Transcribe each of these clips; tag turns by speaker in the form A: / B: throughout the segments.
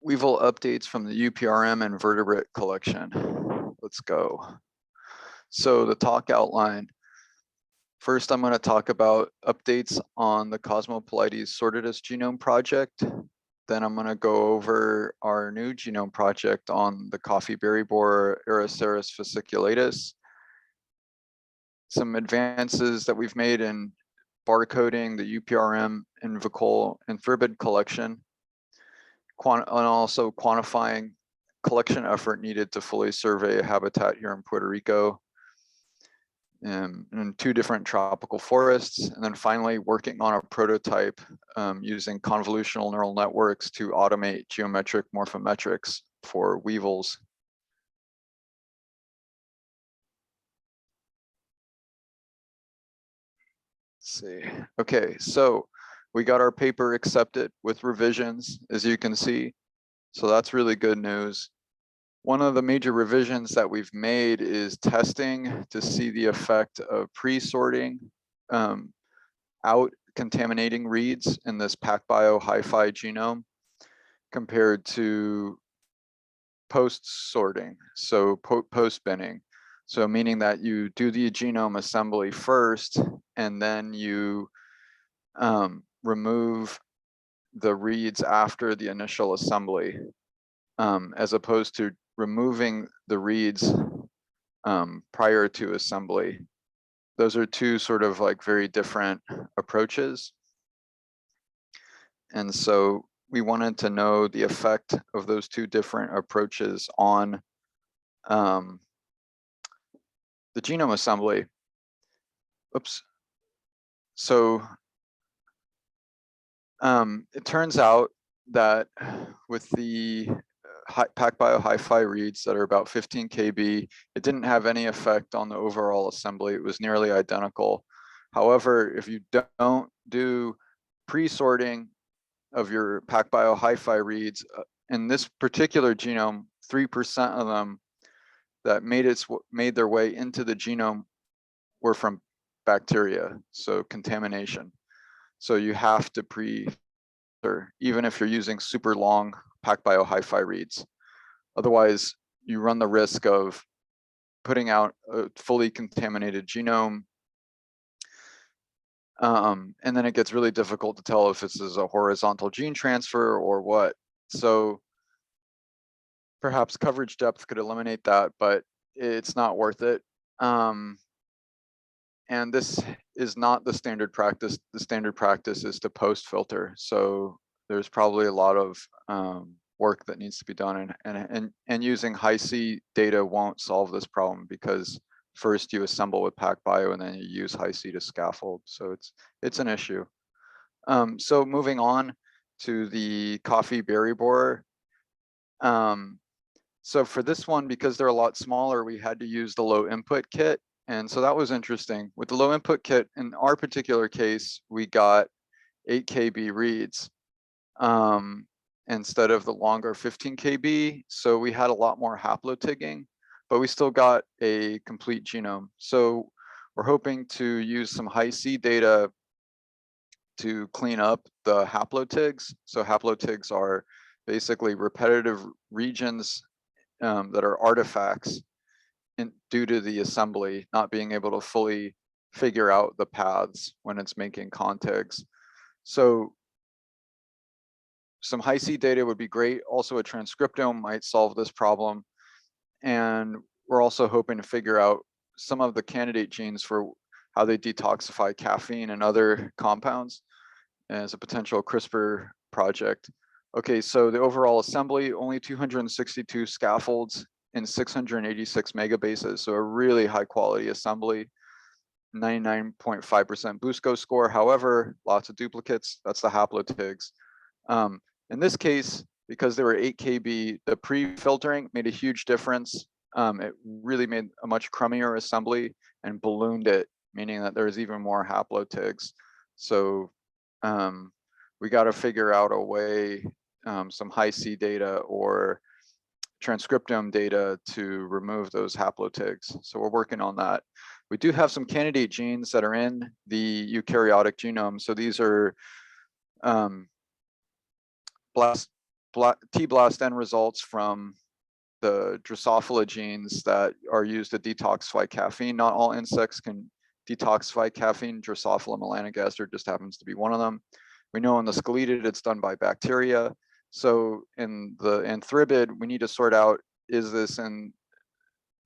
A: Weevil updates from the UPRM and vertebrate collection. Let's go. So the talk outline. First, I'm going to talk about updates on the Cosmopolites Sortidus genome project. Then I'm going to go over our new genome project on the coffee berry borer Araceris fasciculatus. Some advances that we've made in barcoding the UPRM invicol and verbid collection, and also quantifying collection effort needed to fully survey a habitat here in Puerto Rico in 2 different tropical forests. And then finally working on a prototype using convolutional neural networks to automate geometric morphometrics for weevils. Let's see. Okay, so we got our paper accepted with revisions, as you can see. So that's really good news. One of the major revisions that we've made is testing to see the effect of pre-sorting out contaminating reads in this PacBio hi-fi genome compared to post-sorting, so post-binning. So meaning that you do the genome assembly first, and then you remove the reads after the initial assembly, as opposed to removing the reads prior to assembly. Those are 2 sort of like very different approaches. And so we wanted to know the effect of those 2 different approaches on the genome assembly. Oops. So it turns out that with the PacBio hi-fi reads that are about 15 KB, it didn't have any effect on the overall assembly. It was nearly identical. However, if you don't do pre-sorting of your PacBio hi-fi reads, in this particular genome, 3% of them that made their way into the genome were from bacteria, so contamination. So you have to even if you're using super long PacBio hi-fi reads. Otherwise, you run the risk of putting out a fully contaminated genome. And then it gets really difficult to tell if this is a horizontal gene transfer or what. So perhaps coverage depth could eliminate that, but it's not worth it. And this is not the standard practice. The standard practice is to post filter. So there's probably a lot of work that needs to be done, and using Hi-C data won't solve this problem, because first you assemble with PacBio and then you use Hi-C to scaffold. So it's an issue. So moving on to the coffee berry borer. So for this one, because they're a lot smaller, we had to use the low input kit. And so that was interesting. With the low input kit, in our particular case, we got 8 KB reads instead of the longer 15 KB. So we had a lot more haplotigging, but we still got a complete genome. So we're hoping to use some Hi-C data to clean up the haplotigs. So haplotigs are basically repetitive regions that are artifacts due to the assembly not being able to fully figure out the paths when it's making contigs. So some Hi-C data would be great. Also, a transcriptome might solve this problem. And we're also hoping to figure out some of the candidate genes for how they detoxify caffeine and other compounds as a potential CRISPR project. Okay, so the overall assembly, only 262 scaffolds in 686 megabases, so a really high quality assembly, 99.5% BUSCO score. However, lots of duplicates, that's the haplotigs. In this case, because there were 8 KB, the pre-filtering made a huge difference. It really made a much crummier assembly and ballooned it, meaning that there's even more haplotigs. So we got to figure out a way, some Hi-C data or transcriptome data to remove those haplotigs. So we're working on that. We do have some candidate genes that are in the eukaryotic genome. So these are T-blast end results from the Drosophila genes that are used to detoxify caffeine. Not all insects can detoxify caffeine. Drosophila melanogaster just happens to be one of them. We know in the Scelidiid it's done by bacteria. So in the Anthribid, we need to sort out, is this in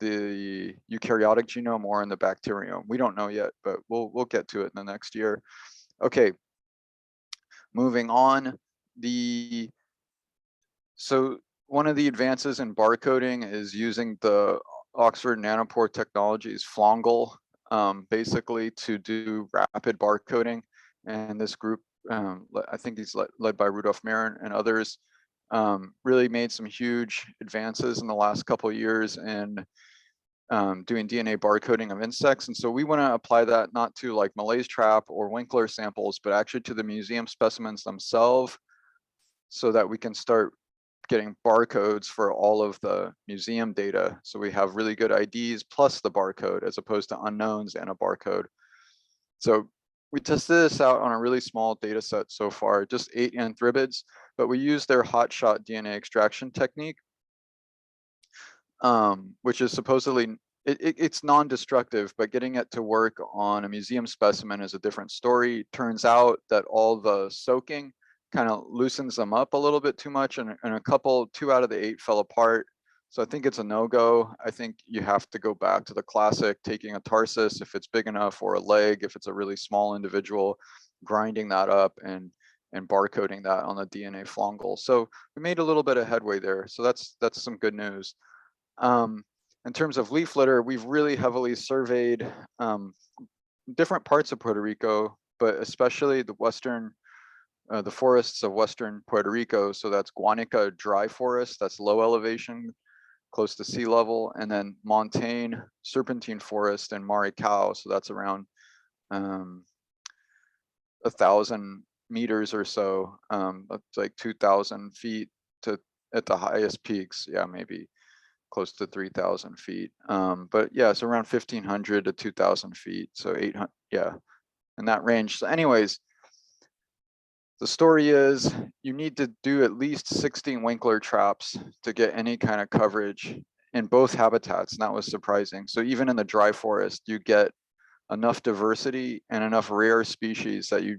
A: the eukaryotic genome or in the bacterium? We don't know yet, but we'll get to it in the next year. Okay, moving on. So one of the advances in barcoding is using the Oxford Nanopore Technologies Flongle, basically to do rapid barcoding. And this group, I think he's led by Rudolf Marin and others, really made some huge advances in the last couple of years in doing DNA barcoding of insects. And so we want to apply that not to like Malaise trap or Winkler samples, but actually to the museum specimens themselves, so that we can start getting barcodes for all of the museum data. So we have really good IDs plus the barcode, as opposed to unknowns and a barcode. So we tested this out on a really small data set so far, just 8 anthribids, but we used their hotshot DNA extraction technique, which is supposedly, it's non-destructive, but getting it to work on a museum specimen is a different story. Turns out that all the soaking kind of loosens them up a little bit too much, and a couple, 2 out of the 8 fell apart. So I think it's a no-go. I think you have to go back to the classic, taking a tarsus if it's big enough, or a leg if it's a really small individual, grinding that up and barcoding that on the DNA flongle. So we made a little bit of headway there. So that's some good news. In terms of leaf litter, we've really heavily surveyed different parts of Puerto Rico, but especially the the forests of Western Puerto Rico. So that's Guanica dry forest, that's low elevation, close to sea level, and then montane serpentine forest and Maricao. So that's around 1,000 meters or so. That's like 2,000 feet at the highest peaks. Yeah, maybe close to 3,000 feet. But yeah, it's around 1,500 to 2,000 feet. So 800, yeah, in that range. So anyways, the story is you need to do at least 16 Winkler traps to get any kind of coverage in both habitats, and that was surprising. So even in the dry forest, you get enough diversity and enough rare species that you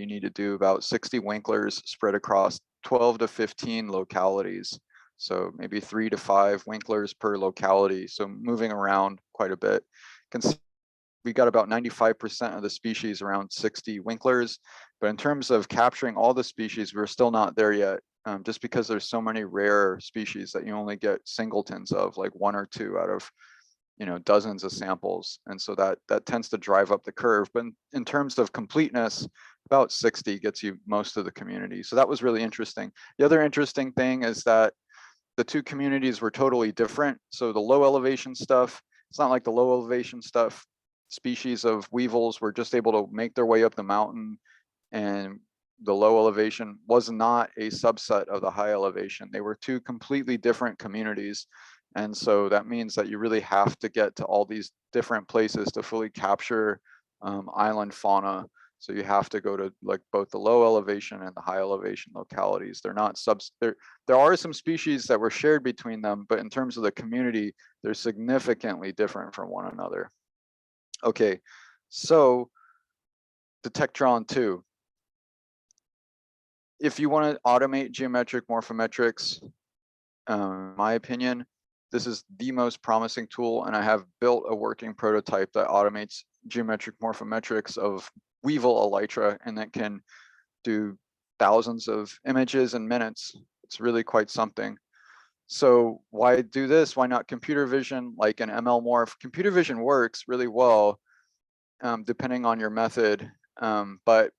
A: need to do about 60 Winklers spread across 12 to 15 localities. So maybe 3 to 5 Winklers per locality. So moving around quite a bit. We got about 95% of the species around 60 Winklers, but in terms of capturing all the species, we're still not there yet, just because there's so many rare species that you only get singletons of, like 1 or 2 out of dozens of samples. And so that tends to drive up the curve. But in terms of completeness, about 60 gets you most of the community. So that was really interesting. The other interesting thing is that the 2 communities were totally different. So the low elevation stuff, it's not like the low elevation stuff. Species of weevils were just able to make their way up the mountain, and the low elevation was not a subset of the high elevation. They were 2 completely different communities. And so that means that you really have to get to all these different places to fully capture island fauna. So you have to go to like both the low elevation and the high elevation localities. They're not there are some species that were shared between them, but in terms of the community, they're significantly different from one another. Okay, so Detectron 2. If you want to automate geometric morphometrics, in my opinion, this is the most promising tool, and I have built a working prototype that automates geometric morphometrics of Weevil elytra, and that can do thousands of images in minutes. It's really quite something. So why do this? Why not computer vision like an ML morph? Computer vision works really well, depending on your method, but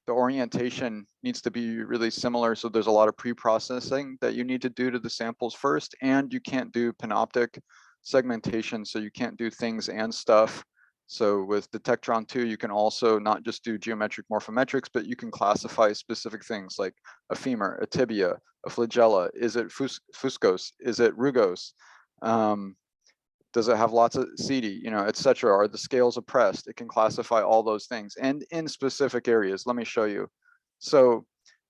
A: the orientation needs to be really similar. So there's a lot of pre-processing that you need to do to the samples first, and you can't do panoptic segmentation. So you can't do things and stuff. So with Detectron 2, you can also not just do geometric morphometrics, but you can classify specific things like a femur, a tibia, a flagella. Is it fuscose? Is it rugose? Does it have lots of CD, etc.? Are the scales oppressed? It can classify all those things, and in specific areas. Let me show you. So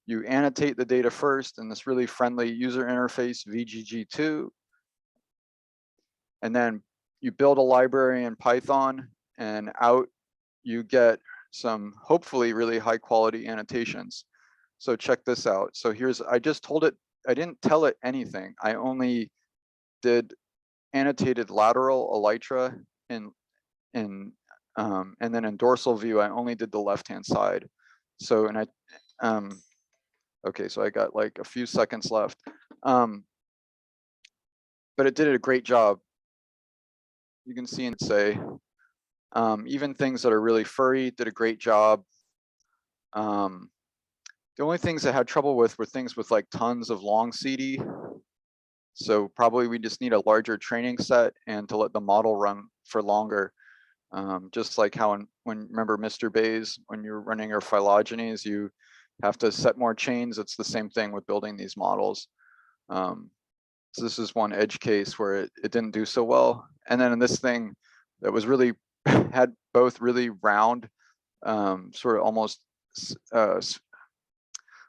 A: You annotate the data first in this really friendly user interface, VGG2, and then you build a library in Python, and out you get some hopefully really high quality annotations. So check this out. So here's, I just told it, I didn't tell it anything. I only did annotated lateral elytra and then in dorsal view, I only did the left-hand side. So, and okay, so I got like a few seconds left. But it did a great job. You can see and say, even things that are really furry did a great job. The only things I had trouble with were things with like tons of long CD. So probably we just need a larger training set and to let the model run for longer. Just like how when remember Mr. Bayes, when you're running your phylogenies, you have to set more chains. It's the same thing with building these models. So this is one edge case where it didn't do so well. And then in this thing that was really, had both really round, sort of almost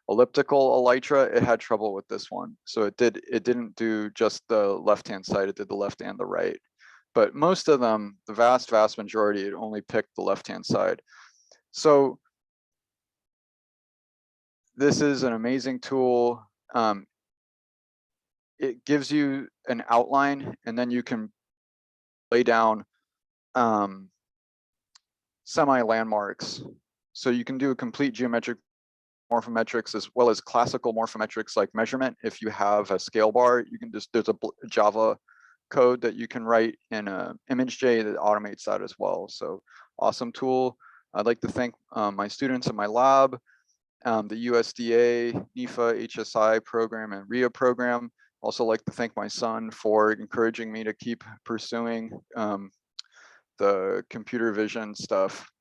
A: elliptical elytra, it had trouble with this one. So it didn't do just the left-hand side, it did the left and the right. But most of them, the vast majority, it only picked the left-hand side. So this is an amazing tool. It gives you an outline, and then you can lay down semi-landmarks. So you can do a complete geometric morphometrics as well as classical morphometrics like measurement. If you have a scale bar, you can just, there's a Java code that you can write in ImageJ that automates that as well. So awesome tool. I'd like to thank my students in my lab, the USDA, NIFA, HSI program, and RIA program. Also like to thank my son for encouraging me to keep pursuing the computer vision stuff.